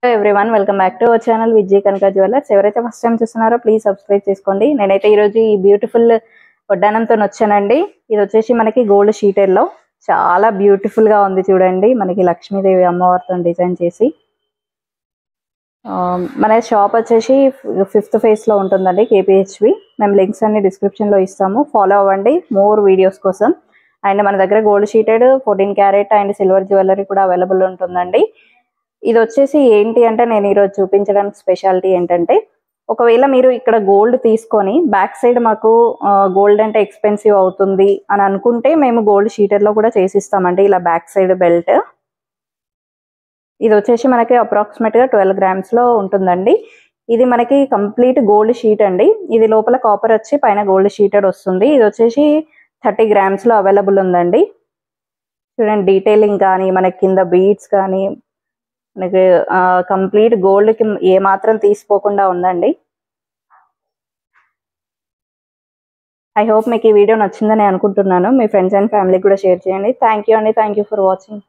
Everyone welcome back to our channel Vijay Kanaka jewellers. ఎవరైతే first time చూస్తున్నారో please subscribe చేసుకోండి. నేనైతే ఈరోజు ఈ బ్యూటిఫుల్ వడ్డానంతో వచ్చానండి. ఇది వచ్చేసి మనకి గోల్డ్ షీటెల్లో చాలా బ్యూటిఫుల్ గా ఉంది చూడండి. మనకి లక్ష్మీదేవి అమ్మవారితో డిజైన్ చేసి మన షాప్ వచ్చేసి 5th phase లో ఉంటుందండి, కేపీహెచ్వి. మేము లింక్స్ అన్ని డిస్క్రిప్షన్ లో ఇస్తాము, ఫాలో అవ్వండి మోర్ వీడియోస్ కోసం. అండ్ మన దగ్గర gold sheeted 14 carrot and silver jewellery కూడా అవైలబుల్ ఉంటుందండి. ఇది వచ్చేసి ఏంటి అంటే, నేను ఈరోజు చూపించడానికి స్పెషాలిటీ ఏంటంటే, ఒకవేళ మీరు ఇక్కడ గోల్డ్ తీసుకొని బ్యాక్ సైడ్ మాకు గోల్డ్ అంటే ఎక్స్పెన్సివ్ అవుతుంది అని అనుకుంటే మేము గోల్డ్ షీటెడ్లో కూడా చేసిస్తామండి. ఇలా బ్యాక్ సైడ్ బెల్ట్ ఇది వచ్చేసి మనకి అప్రాక్సిమేట్గా 12 grams లో ఉంటుందండి. ఇది మనకి కంప్లీట్ గోల్డ్ షీట్ అండి. ఇది లోపల కాపర్ వచ్చి పైన గోల్డ్ షీటెడ్ వస్తుంది. ఇది వచ్చేసి 30 grams లో అవైలబుల్ ఉందండి. చూడండి, డీటెయిలింగ్ కానీ మనకి కింద బీడ్స్ కానీ మనకి కంప్లీట్ గోల్డ్కి ఏ మాత్రం తీసిపోకుండా ఉందండి. ఐ హోప్ మీకు ఈ వీడియో నచ్చిందని అనుకుంటున్నాను. మీ ఫ్రెండ్స్ అండ్ ఫ్యామిలీకి కూడా షేర్ చేయండి. థ్యాంక్ యూ అండి. Thank you for watching.